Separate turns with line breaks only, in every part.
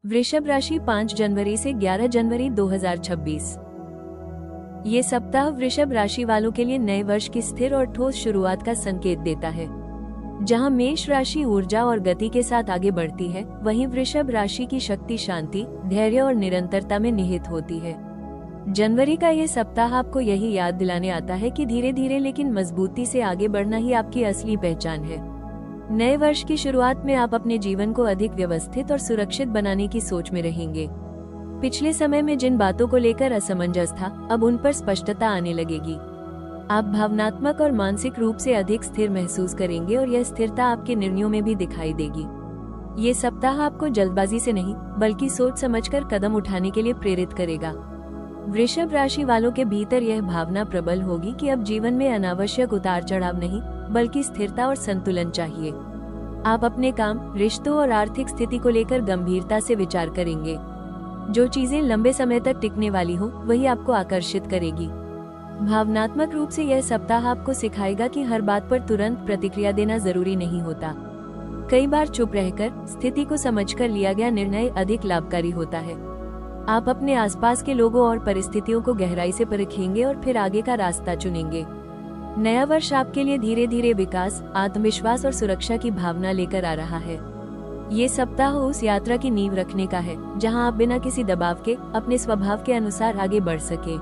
वृषभ राशि 5 जनवरी से 11 जनवरी 2026। ये सप्ताह वृषभ राशि वालों के लिए नए वर्ष की स्थिर और ठोस शुरुआत का संकेत देता है। जहां मेष राशि ऊर्जा और गति के साथ आगे बढ़ती है, वहीं वृषभ राशि की शक्ति शांति, धैर्य और निरंतरता में निहित होती है। जनवरी का ये सप्ताह आपको यही याद दिलाने आता है कि धीरे धीरे लेकिन मजबूती से आगे बढ़ना ही आपकी असली पहचान है। नए वर्ष की शुरुआत में आप अपने जीवन को अधिक व्यवस्थित और सुरक्षित बनाने की सोच में रहेंगे। पिछले समय में जिन बातों को लेकर असमंजस था, अब उन पर स्पष्टता आने लगेगी। आप भावनात्मक और मानसिक रूप से अधिक स्थिर महसूस करेंगे और यह स्थिरता आपके निर्णयों में भी दिखाई देगी। ये सप्ताह आपको जल्दबाजी से नहीं, बल्कि सोच समझकर कदम उठाने के लिए प्रेरित करेगा। वृषभ राशि वालों के भीतर यह भावना प्रबल होगी कि अब जीवन में अनावश्यक उतार चढ़ाव नहीं, बल्कि स्थिरता और संतुलन चाहिए। आप अपने काम, रिश्तों और आर्थिक स्थिति को लेकर गंभीरता से विचार करेंगे। जो चीजें लंबे समय तक टिकने वाली हो, वही आपको आकर्षित करेगी। भावनात्मक रूप से यह सप्ताह आपको सिखाएगा कि हर बात पर तुरंत प्रतिक्रिया देना जरूरी नहीं होता। कई बार चुप रहकर, स्थिति को समझकर लिया गया निर्णय अधिक लाभकारी होता है। आप अपने आसपास के लोगों और परिस्थितियों को गहराई से परखेंगे और फिर आगे का रास्ता चुनेंगे। नया वर्ष आपके लिए धीरे धीरे विकास, आत्मविश्वास और सुरक्षा की भावना लेकर आ रहा है। ये सप्ताह उस यात्रा की नींव रखने का है, जहां आप बिना किसी दबाव के अपने स्वभाव के अनुसार आगे बढ़ सके।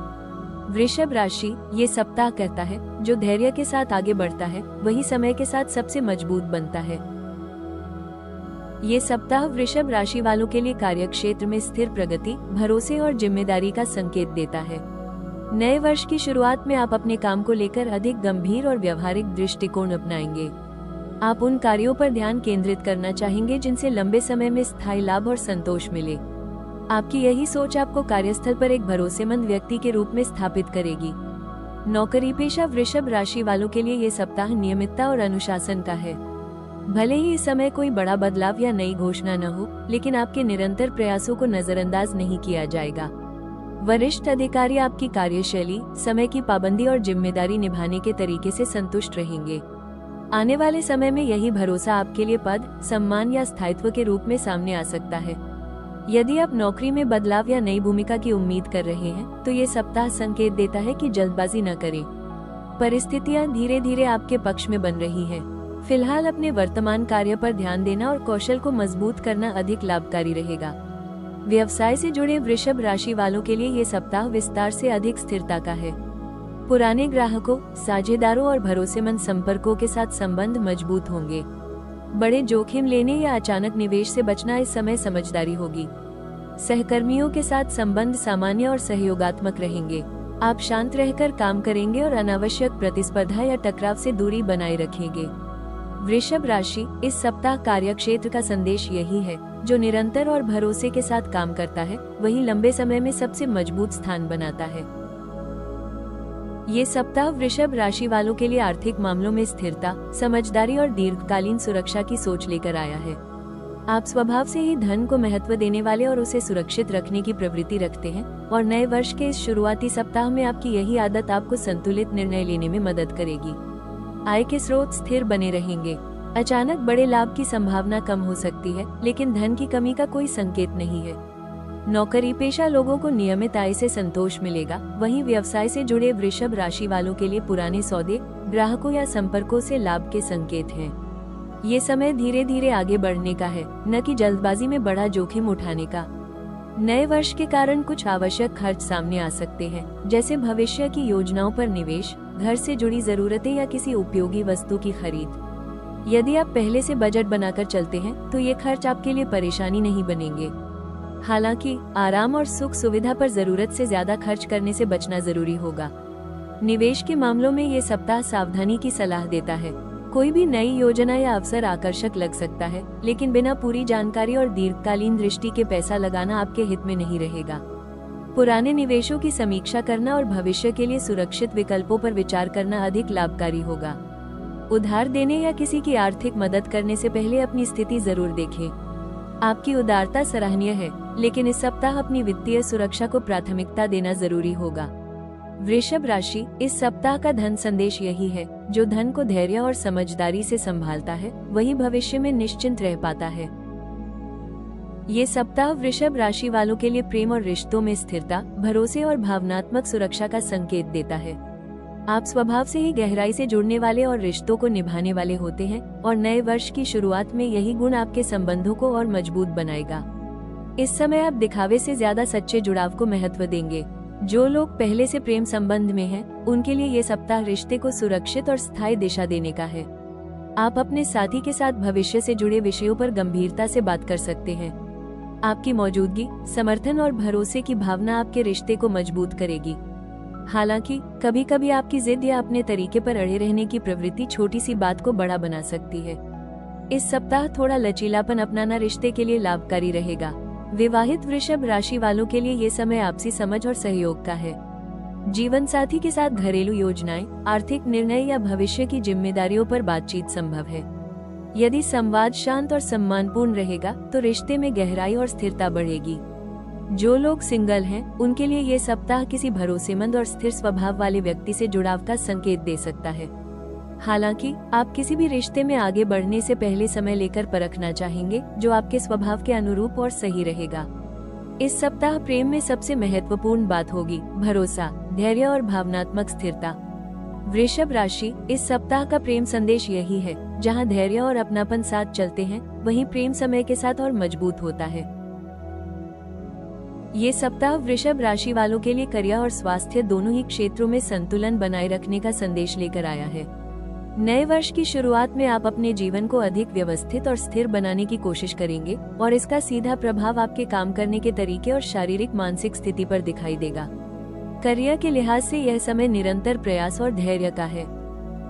वृषभ राशि ये सप्ताह कहता है, जो धैर्य के साथ आगे बढ़ता है, वही समय के साथ सबसे मजबूत बनता है। ये सप्ताह वृषभ राशि वालों के लिए कार्यक्षेत्र में स्थिर प्रगति, भरोसे और जिम्मेदारी का संकेत देता है। नए वर्ष की शुरुआत में आप अपने काम को लेकर अधिक गंभीर और व्यवहारिक दृष्टिकोण अपनाएंगे। आप उन कार्यों पर ध्यान केंद्रित करना चाहेंगे जिनसे लंबे समय में स्थायी लाभ और संतोष मिले। आपकी यही सोच आपको कार्यस्थल पर एक भरोसेमंद व्यक्ति के रूप में स्थापित करेगी। नौकरी पेशा वृषभ राशि वालों के लिए ये सप्ताह नियमितता और अनुशासन का है। भले ही इस समय कोई बड़ा बदलाव या नई घोषणा न हो, लेकिन आपके निरंतर प्रयासों को नजरअंदाज नहीं किया जाएगा। वरिष्ठ अधिकारी आपकी कार्यशैली, समय की पाबंदी और जिम्मेदारी निभाने के तरीके से संतुष्ट रहेंगे। आने वाले समय में यही भरोसा आपके लिए पद, सम्मान या स्थायित्व के रूप में सामने आ सकता है। यदि आप नौकरी में बदलाव या नई भूमिका की उम्मीद कर रहे हैं, तो ये सप्ताह संकेत देता है कि जल्दबाजी न करें। परिस्थितियां धीरे धीरे आपके पक्ष में बन रही हैं। फिलहाल अपने वर्तमान कार्य पर ध्यान देना और कौशल को मजबूत करना अधिक लाभकारी रहेगा। व्यवसाय से जुड़े वृषभ राशि वालों के लिए ये सप्ताह विस्तार से अधिक स्थिरता का है। पुराने ग्राहकों, साझेदारों और भरोसेमंद संपर्कों के साथ संबंध मजबूत होंगे। बड़े जोखिम लेने या अचानक निवेश से बचना इस समय समझदारी होगी। सहकर्मियों के साथ संबंध सामान्य और सहयोगात्मक रहेंगे। आप शांत रहकर काम करेंगे और अनावश्यक प्रतिस्पर्धा या टकराव से दूरी बनाए रखेंगे। वृषभ राशि इस सप्ताह कार्यक्षेत्र का संदेश यही है, जो निरंतर और भरोसे के साथ काम करता है, वही लंबे समय में सबसे मजबूत स्थान बनाता है। ये सप्ताह वृषभ राशि वालों के लिए आर्थिक मामलों में स्थिरता, समझदारी और दीर्घकालीन सुरक्षा की सोच लेकर आया है। आप स्वभाव से ही धन को महत्व देने वाले और उसे सुरक्षित रखने की प्रवृत्ति रखते हैं, और नए वर्ष के इस शुरुआती सप्ताह में आपकी यही आदत आपको संतुलित निर्णय लेने में मदद करेगी। आय के स्रोत स्थिर बने रहेंगे। अचानक बड़े लाभ की संभावना कम हो सकती है, लेकिन धन की कमी का कोई संकेत नहीं है। नौकरी पेशा लोगों को नियमित आय से संतोष मिलेगा, वहीं व्यवसाय से जुड़े वृषभ राशि वालों के लिए पुराने सौदे, ग्राहकों या संपर्कों से लाभ के संकेत हैं। ये समय धीरे धीरे आगे बढ़ने का है, न कि जल्दबाजी में बड़ा जोखिम उठाने का। नए वर्ष के कारण कुछ आवश्यक खर्च सामने आ सकते हैं, जैसे भविष्य की योजनाओं पर निवेश, घर से जुड़ी जरूरतें या किसी उपयोगी वस्तु की खरीद। यदि आप पहले से बजट बनाकर चलते हैं, तो ये खर्च आपके लिए परेशानी नहीं बनेंगे। हालांकि आराम और सुख सुविधा पर जरूरत से ज्यादा खर्च करने से बचना जरूरी होगा। निवेश के मामलों में ये सप्ताह सावधानी की सलाह देता है। कोई भी नई योजना या अवसर आकर्षक लग सकता है, लेकिन बिना पूरी जानकारी और दीर्घकालीन दृष्टि के पैसा लगाना आपके हित में नहीं रहेगा। पुराने निवेशों की समीक्षा करना और भविष्य के लिए सुरक्षित विकल्पों पर विचार करना अधिक लाभकारी होगा। उधार देने या किसी की आर्थिक मदद करने से पहले अपनी स्थिति जरूर देखें। आपकी उदारता सराहनीय है, लेकिन इस सप्ताह अपनी वित्तीय सुरक्षा को प्राथमिकता देना जरूरी होगा। वृषभ राशि इस सप्ताह का धन संदेश यही है, जो धन को धैर्य और समझदारी से संभालता है, वही भविष्य में निश्चिंत रह पाता है। ये सप्ताह वृषभ राशि वालों के लिए प्रेम और रिश्तों में स्थिरता, भरोसे और भावनात्मक सुरक्षा का संकेत देता है। आप स्वभाव से ही गहराई से जुड़ने वाले और रिश्तों को निभाने वाले होते हैं और नए वर्ष की शुरुआत में यही गुण आपके संबंधों को और मजबूत बनाएगा। इस समय आप दिखावे से ज्यादा सच्चे जुड़ाव को महत्व देंगे। जो लोग पहले से प्रेम संबंध में हैं, उनके लिए ये सप्ताह रिश्ते को सुरक्षित और स्थायी दिशा देने का है। आप अपने साथी के साथ भविष्य से जुड़े विषयों पर गंभीरता से बात कर सकते हैं। आपकी मौजूदगी, समर्थन और भरोसे की भावना आपके रिश्ते को मजबूत करेगी। हालांकि कभी कभी आपकी जिद या अपने तरीके पर अड़े रहने की प्रवृत्ति छोटी सी बात को बड़ा बना सकती है। इस सप्ताह थोड़ा लचीलापन अपनाना रिश्ते के लिए लाभकारी रहेगा। विवाहित वृषभ राशि वालों के लिए ये समय आपसी समझ और सहयोग का है। जीवन साथी के साथ घरेलू योजनाएं, आर्थिक निर्णय या भविष्य की जिम्मेदारियों पर बातचीत संभव है। यदि संवाद शांत और सम्मानपूर्ण रहेगा तो रिश्ते में गहराई और स्थिरता बढ़ेगी। जो लोग सिंगल हैं, उनके लिए ये सप्ताह किसी भरोसेमंद और स्थिर स्वभाव वाले व्यक्ति से जुड़ाव का संकेत दे सकता है। हालांकि आप किसी भी रिश्ते में आगे बढ़ने से पहले समय लेकर परखना चाहेंगे, जो आपके स्वभाव के अनुरूप और सही रहेगा। इस सप्ताह प्रेम में सबसे महत्वपूर्ण बात होगी भरोसा, धैर्य और भावनात्मक स्थिरता। वृषभ राशि, इस सप्ताह का प्रेम संदेश यही है, जहां धैर्य और अपनापन साथ चलते हैं, वहीं प्रेम समय के साथ और मजबूत होता है। ये सप्ताह वृषभ राशि वालों के लिए करियर और स्वास्थ्य दोनों ही क्षेत्रों में संतुलन बनाए रखने का संदेश लेकर आया है। नए वर्ष की शुरुआत में आप अपने जीवन को अधिक व्यवस्थित और स्थिर बनाने की कोशिश करेंगे और इसका सीधा प्रभाव आपके काम करने के तरीके और शारीरिक मानसिक स्थिति पर दिखाई देगा। करियर के लिहाज से यह समय निरंतर प्रयास और धैर्य का है।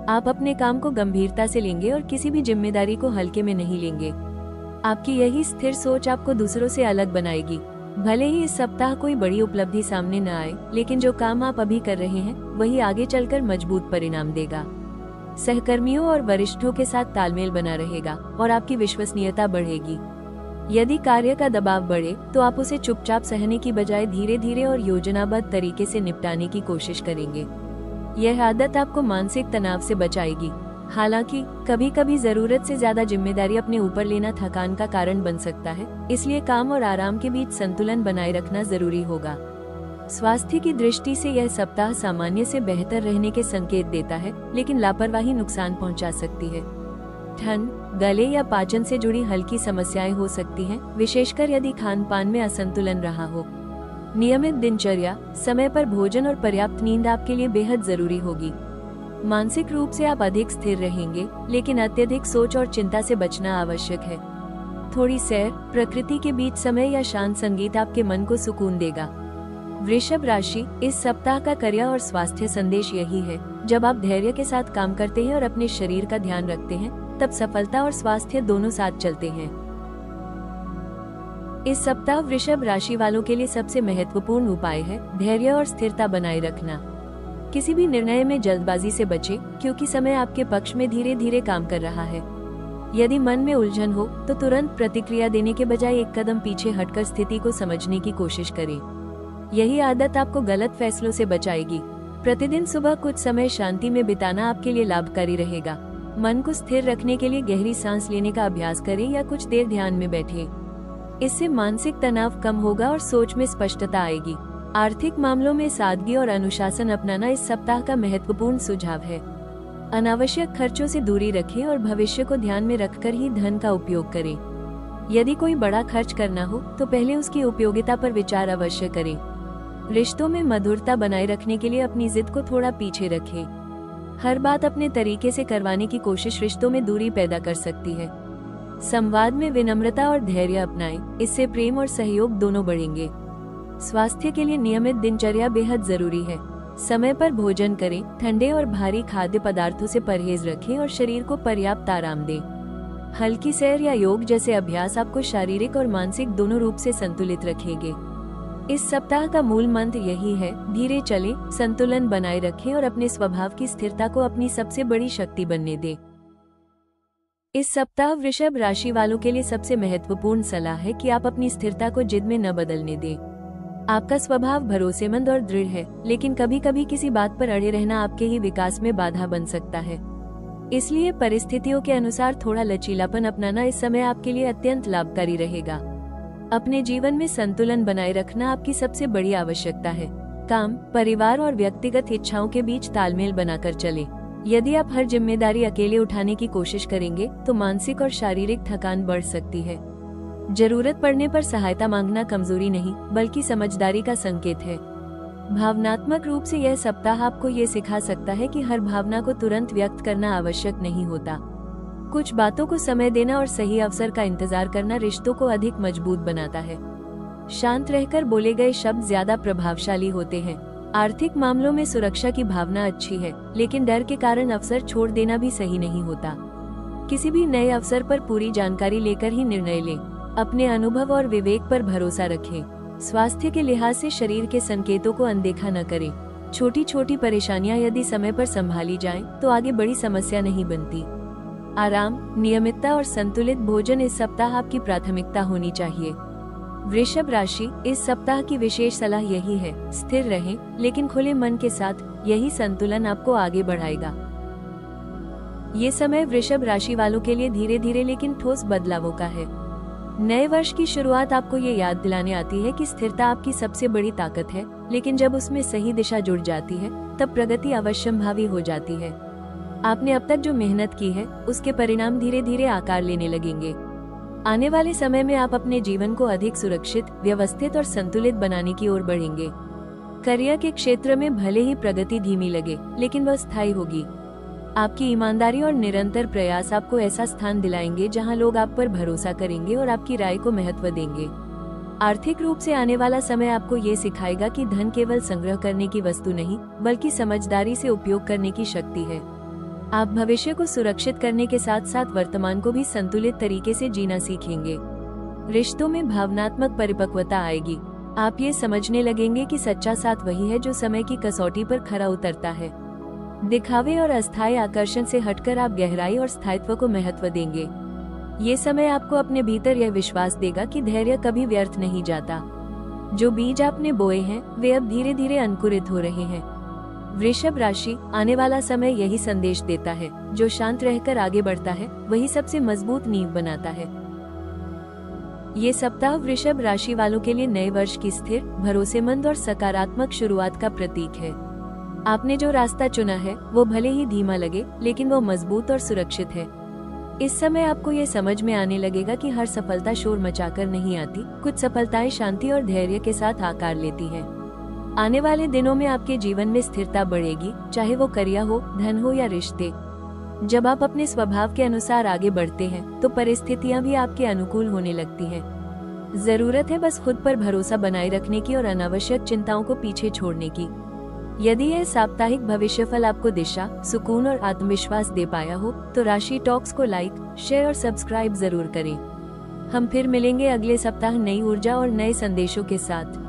आप अपने काम को गंभीरता से लेंगे और किसी भी जिम्मेदारी को हल्के में नहीं लेंगे। आपकी यही स्थिर सोच आपको दूसरों से अलग बनाएगी। भले ही इस सप्ताह कोई बड़ी उपलब्धि सामने न आए, लेकिन जो काम आप अभी कर रहे हैं वही आगे चलकर मजबूत परिणाम देगा। सहकर्मियों और वरिष्ठों के साथ तालमेल बना रहेगा और आपकी विश्वसनीयता बढ़ेगी। यदि कार्य का दबाव बढ़े तो आप उसे चुपचाप सहने की बजाय धीरे धीरे और योजनाबद्ध तरीके से निपटाने की कोशिश करेंगे। यह आदत आपको मानसिक तनाव से बचाएगी। हालांकि कभी कभी जरूरत से ज्यादा जिम्मेदारी अपने ऊपर लेना थकान का कारण बन सकता है, इसलिए काम और आराम के बीच संतुलन बनाए रखना जरूरी होगा। स्वास्थ्य की दृष्टि से यह सप्ताह सामान्य से बेहतर रहने के संकेत देता है, लेकिन लापरवाही नुकसान पहुंचा सकती है। ठंड, गले या पाचन से जुड़ी हल्की समस्याएं हो सकती हैं, विशेषकर यदि खान पान में असंतुलन रहा हो। नियमित दिनचर्या, समय पर भोजन और पर्याप्त नींद आपके लिए बेहद जरूरी होगी। मानसिक रूप से आप अधिक स्थिर रहेंगे, लेकिन अत्यधिक सोच और चिंता से बचना आवश्यक है। थोड़ी सैर, प्रकृति के बीच समय या शांत संगीत आपके मन को सुकून देगा। वृषभ राशि, इस सप्ताह का करियर और स्वास्थ्य संदेश यही है, जब आप धैर्य के साथ काम करते हैं और अपने शरीर का ध्यान रखते हैं, तब सफलता और स्वास्थ्य दोनों साथ चलते हैं। इस सप्ताह वृषभ राशि वालों के लिए सबसे महत्वपूर्ण उपाय है धैर्य और स्थिरता बनाए रखना। किसी भी निर्णय में जल्दबाजी से बचें, क्योंकि समय आपके पक्ष में धीरे धीरे काम कर रहा है। यदि मन में उलझन हो तो तुरंत प्रतिक्रिया देने के बजाय एक कदम पीछे हटकर स्थिति को समझने की कोशिश करें। यही आदत आपको गलत फैसलों से बचाएगी। प्रतिदिन सुबह कुछ समय शांति में बिताना आपके लिए लाभकारी रहेगा। मन को स्थिर रखने के लिए गहरी सांस लेने का अभ्यास करें या कुछ देर ध्यान में बैठें। इससे मानसिक तनाव कम होगा और सोच में स्पष्टता आएगी। आर्थिक मामलों में सादगी और अनुशासन अपनाना इस सप्ताह का महत्वपूर्ण सुझाव है। अनावश्यक खर्चों से दूरी रखें और भविष्य को ध्यान में रखकर ही धन का उपयोग करें। यदि कोई बड़ा खर्च करना हो तो पहले उसकी उपयोगिता पर विचार अवश्य करें। रिश्तों में मधुरता बनाए रखने के लिए अपनी जिद को थोड़ा पीछे रखें। हर बात अपने तरीके से करवाने की कोशिश रिश्तों में दूरी पैदा कर सकती है। संवाद में विनम्रता और धैर्य अपनाएं, इससे प्रेम और सहयोग दोनों बढ़ेंगे। स्वास्थ्य के लिए नियमित दिनचर्या बेहद जरूरी है। समय पर भोजन करें, ठंडे और भारी खाद्य पदार्थों से परहेज रखें और शरीर को पर्याप्त आराम दें। हल्की सैर या योग जैसे अभ्यास आपको शारीरिक और मानसिक दोनों रूप से संतुलित रखेंगे। इस सप्ताह का मूल मंत्र यही है, धीरे चलें, संतुलन बनाए रखें और अपने स्वभाव की स्थिरता को अपनी सबसे बड़ी शक्ति बनने दें। इस सप्ताह वृषभ राशि वालों के लिए सबसे महत्वपूर्ण सलाह है कि आप अपनी स्थिरता को जिद में न बदलने दें। आपका स्वभाव भरोसेमंद और दृढ़ है, लेकिन कभी कभी किसी बात पर अड़े रहना आपके ही विकास में बाधा बन सकता है। इसलिए परिस्थितियों के अनुसार थोड़ा लचीलापन अपनाना इस समय आपके लिए अत्यंत लाभकारी रहेगा। अपने जीवन में संतुलन बनाए रखना आपकी सबसे बड़ी आवश्यकता है। काम, परिवार और व्यक्तिगत इच्छाओं के बीच तालमेल बनाकर चलें। यदि आप हर जिम्मेदारी अकेले उठाने की कोशिश करेंगे तो मानसिक और शारीरिक थकान बढ़ सकती है। जरूरत पड़ने पर सहायता मांगना कमजोरी नहीं बल्कि समझदारी का संकेत है। भावनात्मक रूप से यह सप्ताह आपको ये सिखा सकता है कि हर भावना को तुरंत व्यक्त करना आवश्यक नहीं होता। कुछ बातों को समय देना और सही अवसर का इंतजार करना रिश्तों को अधिक मजबूत बनाता है। शांत रहकर बोले गए शब्द ज्यादा प्रभावशाली होते हैं। आर्थिक मामलों में सुरक्षा की भावना अच्छी है, लेकिन डर के कारण अवसर छोड़ देना भी सही नहीं होता। किसी भी नए अवसर पर पूरी जानकारी लेकर ही निर्णय लें। अपने अनुभव और विवेक पर भरोसा रखें। स्वास्थ्य के लिहाज से शरीर के संकेतों को अनदेखा न करें। छोटी छोटी परेशानियां यदि समय पर संभाली जाएं, तो आगे बड़ी समस्या नहीं बनती। आराम, नियमितता और संतुलित भोजन इस सप्ताह आपकी प्राथमिकता होनी चाहिए। वृषभ राशि, इस सप्ताह की विशेष सलाह यही है, स्थिर रहें लेकिन खुले मन के साथ। यही संतुलन आपको आगे बढ़ाएगा। ये समय वृषभ राशि वालों के लिए धीरे धीरे लेकिन ठोस बदलावों का है। नए वर्ष की शुरुआत आपको ये याद दिलाने आती है कि स्थिरता आपकी सबसे बड़ी ताकत है, लेकिन जब उसमें सही दिशा जुड़ जाती है तब प्रगति अवश्यंभावी हो जाती है। आपने अब तक जो मेहनत की है उसके परिणाम धीरे धीरे आकार लेने लगेंगे। आने वाले समय में आप अपने जीवन को अधिक सुरक्षित, व्यवस्थित और संतुलित बनाने की ओर बढ़ेंगे। करियर के क्षेत्र में भले ही प्रगति धीमी लगे, लेकिन वह स्थायी होगी। आपकी ईमानदारी और निरंतर प्रयास आपको ऐसा स्थान दिलाएंगे जहां लोग आप पर भरोसा करेंगे और आपकी राय को महत्व देंगे। आर्थिक रूप से आने वाला समय आपको ये सिखाएगा कि धन केवल संग्रह करने की वस्तु नहीं, बल्कि समझदारी से उपयोग करने की शक्ति है। आप भविष्य को सुरक्षित करने के साथ साथ वर्तमान को भी संतुलित तरीके से जीना सीखेंगे। रिश्तों में भावनात्मक परिपक्वता आएगी। आप ये समझने लगेंगे कि सच्चा साथ वही है जो समय की कसौटी पर खरा उतरता है। दिखावे और अस्थायी आकर्षण से हटकर आप गहराई और स्थायित्व को महत्व देंगे। ये समय आपको अपने भीतर यह विश्वास देगा कि धैर्य कभी व्यर्थ नहीं जाता। जो बीज आपने बोए हैं वे अब धीरे धीरे अंकुरित हो रहे हैं। वृषभ राशि, आने वाला समय यही संदेश देता है, जो शांत रहकर आगे बढ़ता है वही सबसे मजबूत नींव बनाता है। ये सप्ताह वृषभ राशि वालों के लिए नए वर्ष की स्थिर, भरोसेमंद और सकारात्मक शुरुआत का प्रतीक है। आपने जो रास्ता चुना है वो भले ही धीमा लगे, लेकिन वो मजबूत और सुरक्षित है। इस समय आपको ये समझ में आने लगेगा कि हर सफलता शोर मचाकर नहीं आती, कुछ सफलताएं शांति और धैर्य के साथ आकार लेती हैं। आने वाले दिनों में आपके जीवन में स्थिरता बढ़ेगी, चाहे वो करियर हो, धन हो या रिश्ते। जब आप अपने स्वभाव के अनुसार आगे बढ़ते हैं तो परिस्थितियां भी आपके अनुकूल होने लगती हैं। जरूरत है बस खुद पर भरोसा बनाए रखने की और अनावश्यक चिंताओं को पीछे छोड़ने की। यदि यह साप्ताहिक भविष्यफल आपको दिशा, सुकून और आत्मविश्वास दे पाया हो तो राशि टॉक्स को लाइक, शेयर और सब्सक्राइब जरूर करें। हम फिर मिलेंगे अगले सप्ताह नई ऊर्जा और नए संदेशों के साथ।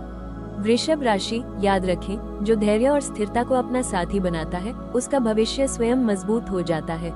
वृषभ राशि, याद रखें, जो धैर्य और स्थिरता को अपना साथी बनाता है उसका भविष्य स्वयं मजबूत हो जाता है।